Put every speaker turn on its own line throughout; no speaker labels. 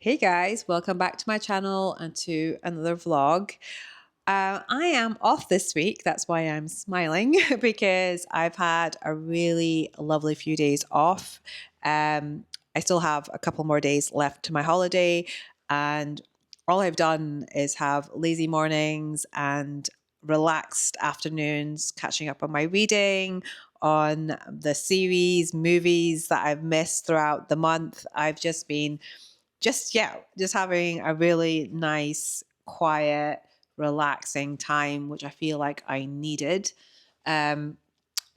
Hey guys, welcome back to my channel and to another vlog. I am off this week. That's why I'm smiling because I've had a really lovely few days off. I still have a couple more days left to my holiday, and all I've done is have lazy mornings and relaxed afternoons, catching up on my reading, on the series, movies that I've missed throughout the month. I've just been just having a really nice, quiet, relaxing time, which I feel like I needed. Um,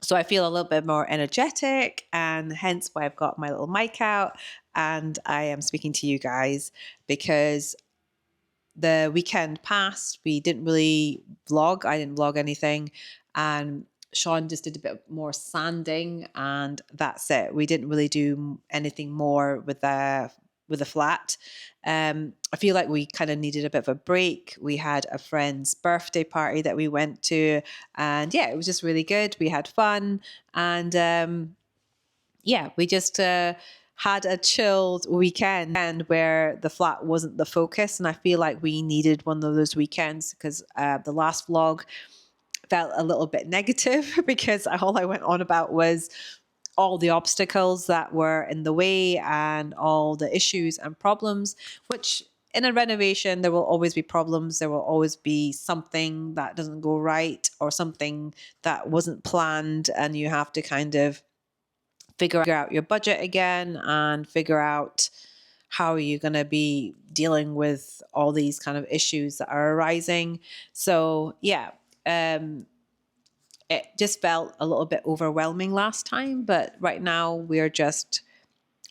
so I feel a little bit more energetic, and hence why I've got my little mic out and I am speaking to you guys because the weekend passed. We didn't really vlog. I didn't vlog anything. And Sean just did a bit more sanding, and that's it. We didn't really do anything more with the flat. I feel like we kind of needed a bit of a break. We had a friend's birthday party that we went to, and yeah, it was just really good. We had fun, and yeah, we just had a chilled weekend where the flat wasn't the focus. And I feel like we needed one of those weekends because the last vlog felt a little bit negative because all I went on about was all the obstacles that were in the way and all the issues and problems, which in a renovation, there will always be problems. There will always be something that doesn't go right or something that wasn't planned. And you have to kind of figure out your budget again and figure out how you're going to be dealing with all these kind of issues that are arising. So yeah, it just felt a little bit overwhelming last time, but right now we're just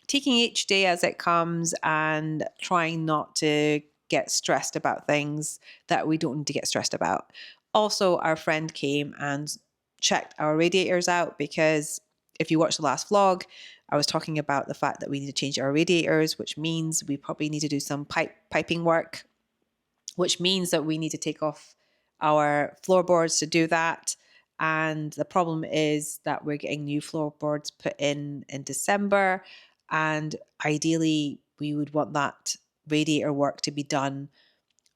taking each day as it comes and trying not to get stressed about things that we don't need to get stressed about. Also, our friend came and checked our radiators out because if you watch the last vlog, I was talking about the fact that we need to change our radiators, which means we probably need to do some piping work, which means that we need to take off our floorboards to do that. And the problem is that we're getting new floorboards put in December. And ideally, we would want that radiator work to be done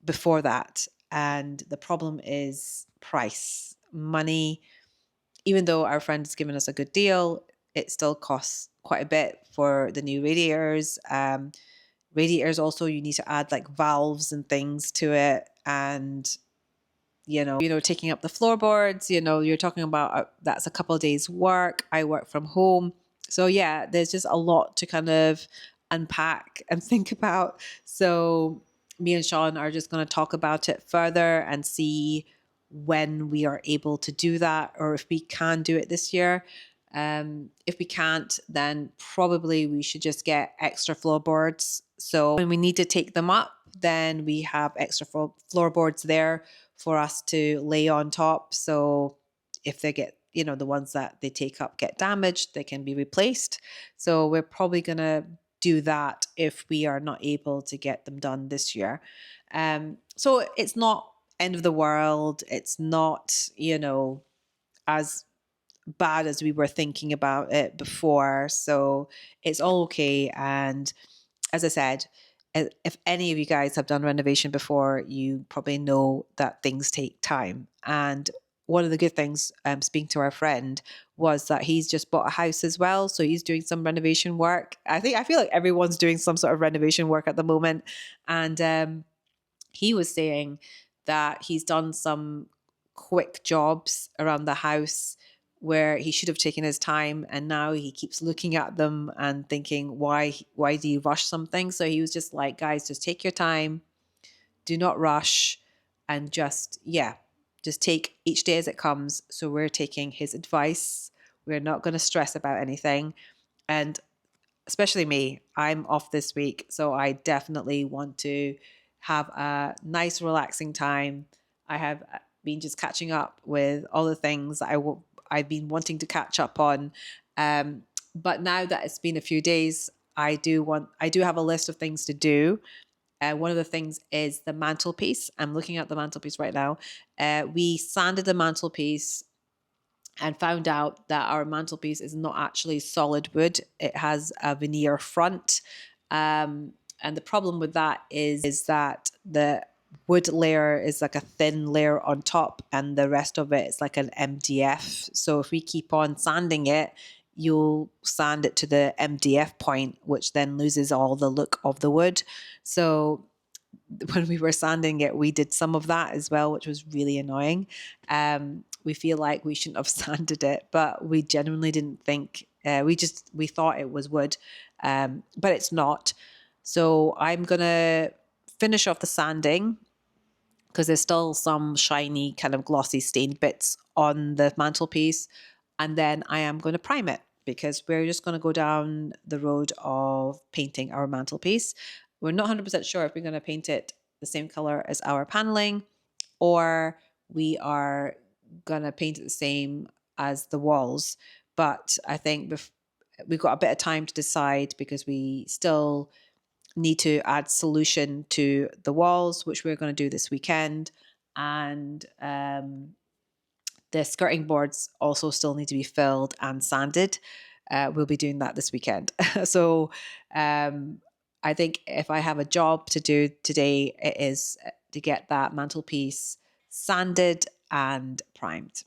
before that. And the problem is price, money. Even though our friend has given us a good deal, it still costs quite a bit for the new radiators. Radiators also, you need to add like valves and things to it, and taking up the floorboards. You're talking about that's a couple of days work. I work from home, so yeah, there's just a lot to kind of unpack and think about. So me and Sean are just going to talk about it further and see when we are able to do that, or if we can do it this year. If we can't, then probably we should just get extra floorboards. So when we need to take them up, then we have extra floorboards there for us to lay on top. So if they get, the ones that they take up get damaged, they can be replaced. So we're probably going to do that if we are not able to get them done this year. So it's not end of the world. It's not, as bad as we were thinking about it before. So it's all okay. And as I said, if any of you guys have done renovation before, you probably know that things take time. And one of the good things, speaking to our friend, was that he's just bought a house as well. So he's doing some renovation work. I feel like everyone's doing some sort of renovation work at the moment. And he was saying that he's done some quick jobs around the house where he should have taken his time, and now he keeps looking at them and thinking, why do you rush something? So he was just like, guys, just take your time, do not rush, and just take each day as it comes. So we're taking his advice. We're not going to stress about anything. And especially me, I'm off this week, so I definitely want to have a nice relaxing time. I have been just catching up with all the things that I've been wanting to catch up on. But now that it's been a few days, I do have a list of things to do. One of the things is the mantelpiece. I'm looking at the mantelpiece right now. We sanded the mantelpiece and found out that our mantelpiece is not actually solid wood. It has a veneer front. And the problem with that is that the wood layer is like a thin layer on top and the rest of it is like an MDF. So if we keep on sanding it, you'll sand it to the MDF point, which then loses all the look of the wood. So when we were sanding it, we did some of that as well, which was really annoying. We feel like we shouldn't have sanded it, but we genuinely didn't think, we thought it was wood, but it's not. So I'm going to finish off the sanding because there's still some shiny kind of glossy stained bits on the mantelpiece. And then I am going to prime it because we're just going to go down the road of painting our mantelpiece. We're not 100% sure if we're going to paint it the same color as our paneling or we are going to paint it the same as the walls. But I think we've got a bit of time to decide because we still need to add solution to the walls, which we're going to do this weekend. And the skirting boards also still need to be filled and sanded. We'll be doing that this weekend. So I think if I have a job to do today, it is to get that mantelpiece sanded and primed.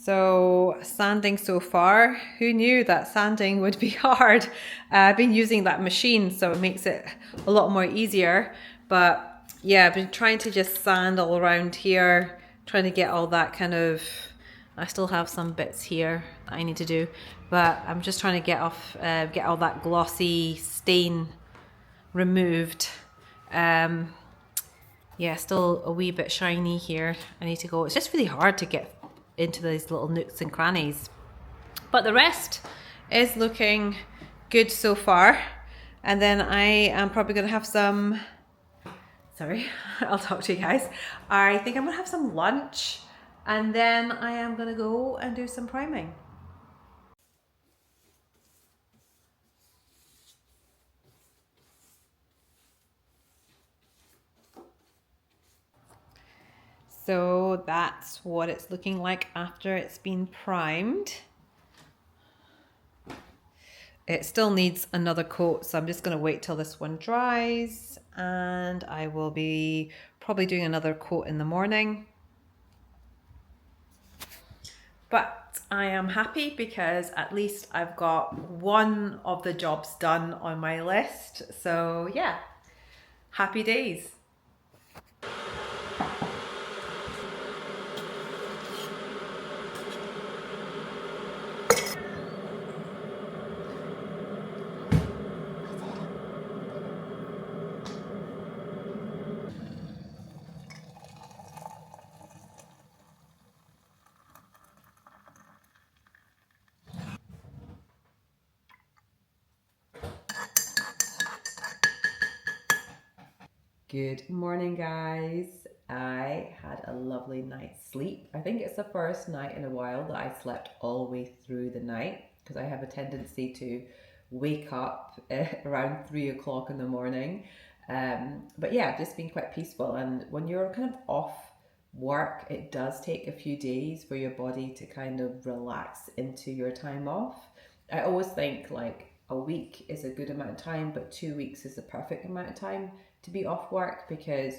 So sanding so far, who knew that sanding would be hard? I've been using that machine, so it makes it a lot more easier. But yeah, I've been trying to just sand all around here, trying to get all that kind of, I still have some bits here that I need to do, but I'm just trying to get all that glossy stain removed. Yeah, still a wee bit shiny here. I need to go. It's just really hard to get into these little nooks and crannies. But the rest is looking good so far. And then I am probably going to have some, sorry, I'll talk to you guys. I think I'm going to have some lunch and then I am going to go and do some priming. So that's what it's looking like after it's been primed. It still needs another coat, so I'm just going to wait till this one dries and I will be probably doing another coat in the morning. But I am happy because at least I've got one of the jobs done on my list. So yeah, happy days. Good morning, guys. I had a lovely night's sleep. I think it's the first night in a while that I slept all the way through the night because I have a tendency to wake up around 3 o'clock in the morning. But yeah, just been quite peaceful. And when you're kind of off work, it does take a few days for your body to kind of relax into your time off. I always think like a week is a good amount of time, but 2 weeks is the perfect amount of time to be off work because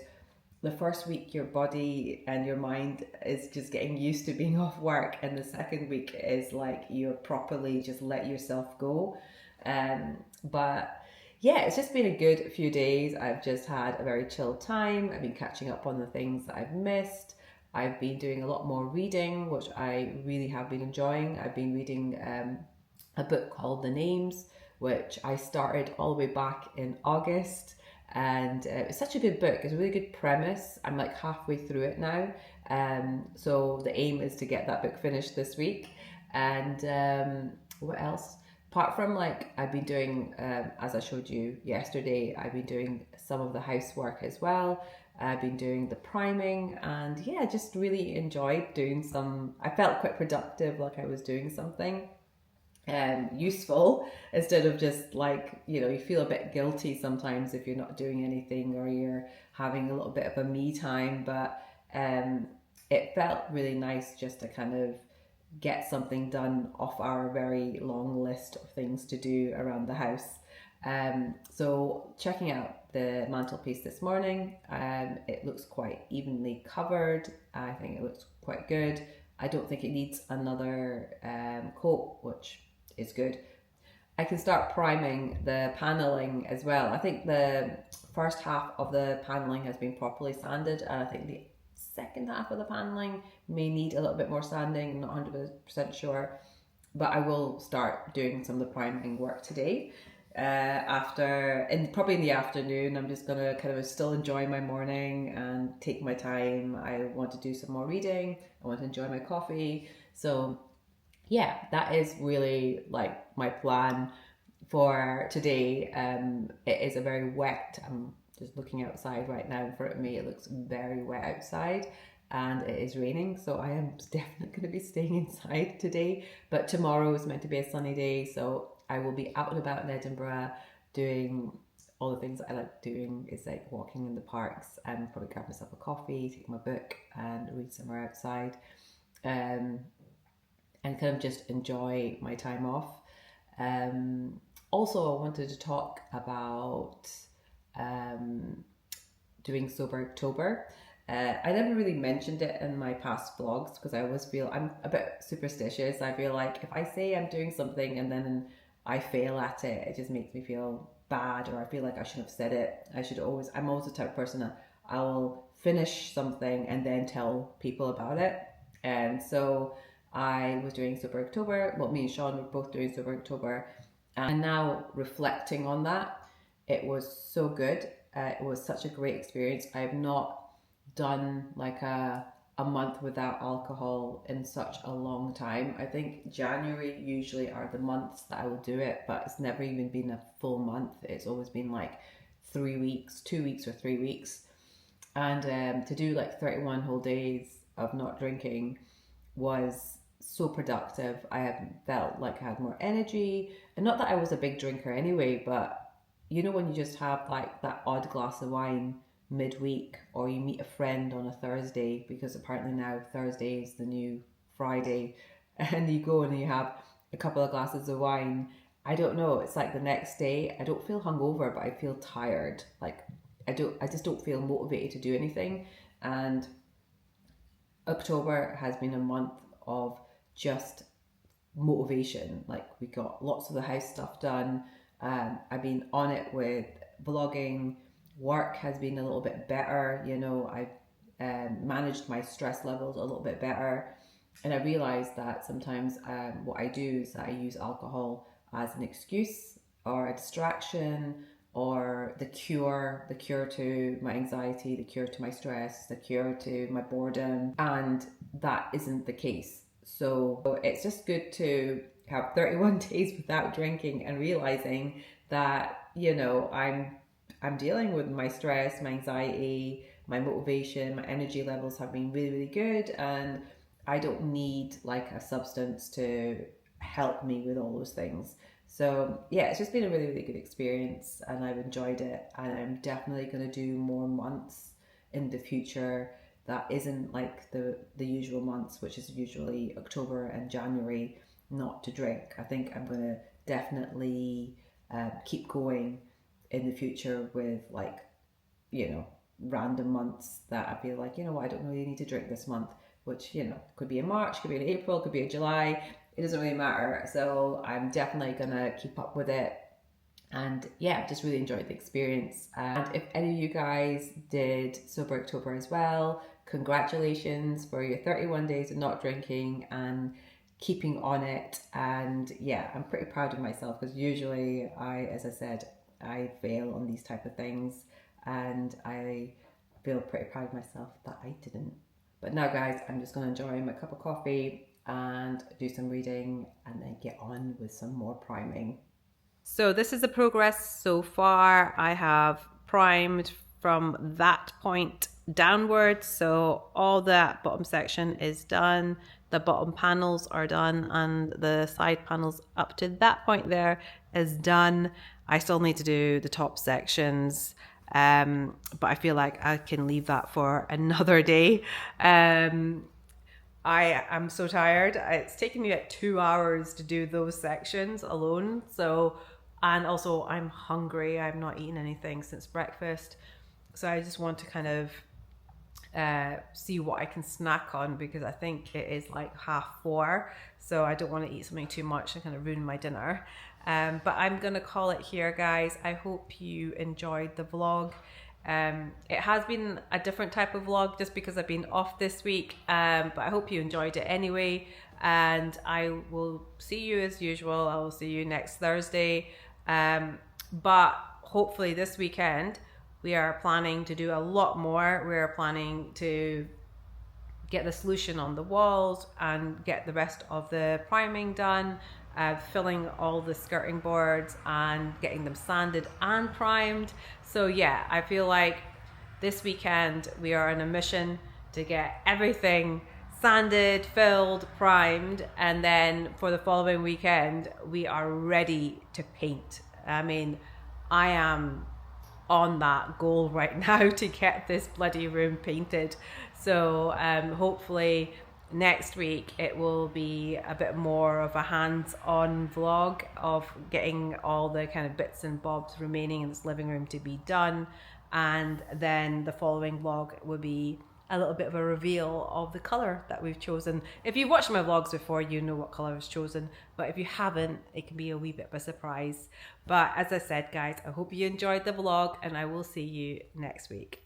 the first week your body and your mind is just getting used to being off work, and the second week is like you're properly just let yourself go. But yeah, it's just been a good few days. I've just had a very chill time. I've been catching up on the things that I've missed. I've been doing a lot more reading, which I really have been enjoying. I've been reading a book called The Names, which I started all the way back in August. And it's such a good book. It's a really good premise. I'm like halfway through it now. So the aim is to get that book finished this week. And what else? Apart from like I've been doing, as I showed you yesterday, I've been doing some of the housework as well. I've been doing the priming and yeah, just really enjoyed doing some, I felt quite productive, like I was doing something.
useful, instead of just like, you feel a bit guilty sometimes if you're not doing anything or you're having a little bit of a me time. But it felt really nice just to kind of get something done off our very long list of things to do around the house. So checking out the mantelpiece this morning, it looks quite evenly covered. I think it looks quite good. I don't think it needs another coat, which is good. I can start priming the paneling as well. I think the first half of the paneling has been properly sanded, and I think the second half of the paneling may need a little bit more sanding. I'm not 100% sure, but I will start doing some of the priming work today. Probably in the afternoon, I'm just gonna kind of still enjoy my morning and take my time. I want to do some more reading. I want to enjoy my coffee. So yeah, that is really like my plan for today. It is a very wet. I'm just looking outside right now in front of me. It looks very wet outside, and it is raining. So I am definitely going to be staying inside today. But tomorrow is meant to be a sunny day, so I will be out and about in Edinburgh doing all the things that I like doing. Is like walking in the parks and probably grab myself a coffee, take my book, and read somewhere outside. Um, and kind of just enjoy my time off. Also, I wanted to talk about um, doing Sober October. I never really mentioned it in my past vlogs because I always feel I'm a bit superstitious. I feel like if I say I'm doing something and then I fail at it, it just makes me feel bad, or I feel like I should have said it. I'm always the type of person that I will finish something and then tell people about it. And so I was doing Sober October. Well, me and Sean were both doing Sober October. And now reflecting on that, it was so good. It was such a great experience. I have not done like a month without alcohol in such a long time. I think January usually are the months that I will do it, but it's never even been a full month. It's always been like 3 weeks, 2 weeks, or 3 weeks. And to do like 31 whole days of not drinking was so productive. I have felt like I had more energy, and not that I was a big drinker anyway, but when you just have like that odd glass of wine midweek, or you meet a friend on a Thursday, because apparently now Thursday is the new Friday, and you go and you have a couple of glasses of wine. I don't know, it's like the next day I don't feel hungover, but I feel tired. Like I just don't feel motivated to do anything. And October has been a month of just motivation. Like, we got lots of the house stuff done. I've been on it with vlogging. Work has been a little bit better. I've managed my stress levels a little bit better. And I realized that sometimes what I do is that I use alcohol as an excuse or a distraction, or the cure to my anxiety, the cure to my stress, the cure to my boredom. And that isn't the case. So it's just good to have 31 days without drinking and realizing that, I'm dealing with my stress, my anxiety, my motivation, my energy levels have been really, really good, and I don't need like a substance to help me with all those things. So yeah, it's just been a really, really good experience, and I've enjoyed it, and I'm definitely going to do more months in the future that isn't like the usual months, which is usually October and January, not to drink. I think I'm going to definitely keep going in the future with like, random months that I feel like, I don't really need to drink this month, which, could be in March, could be in April, could be in July. It doesn't really matter. So I'm definitely going to keep up with it. And yeah, just really enjoyed the experience. And if any of you guys did Sober October as well, congratulations for your 31 days of not drinking and keeping on it. And yeah, I'm pretty proud of myself, because usually as I said, I fail on these type of things, and I feel pretty proud of myself that I didn't. But now, guys, I'm just going to enjoy my cup of coffee and do some reading, and then get on with some more priming.
So this is the progress so far. I have primed from that point downwards. So all that bottom section is done. The bottom panels are done and the side panels up to that point there is done. I still need to do the top sections, but I feel like I can leave that for another day. I am so tired. It's taken me like 2 hours to do those sections alone. So, and also I'm hungry. I've not eaten anything since breakfast. So I just want to kind of see what I can snack on, because I think it is like 4:30. So I don't want to eat something too much and kind of ruin my dinner. But I'm going to call it here, guys. I hope you enjoyed the vlog. It has been a different type of vlog just because I've been off this week, but I hope you enjoyed it anyway, and I will see you as usual. I will see you next Thursday, but hopefully this weekend we are planning to do a lot more. We're planning to get the solution on the walls and get the rest of the priming done, filling all the skirting boards and getting them sanded and primed. So yeah, I feel like this weekend we are on a mission to get everything sanded, filled, primed, and then for the following weekend we are ready to paint. I mean, I am on that goal right now to get this bloody room painted. So hopefully next week it will be a bit more of a hands-on vlog of getting all the kind of bits and bobs remaining in this living room to be done, and then the following vlog will be a little bit of a reveal of the color that we've chosen. If you've watched my vlogs before, you know what color was chosen, but if you haven't, it can be a wee bit of a surprise. But as I said, guys, I hope you enjoyed the vlog and I will see you next week.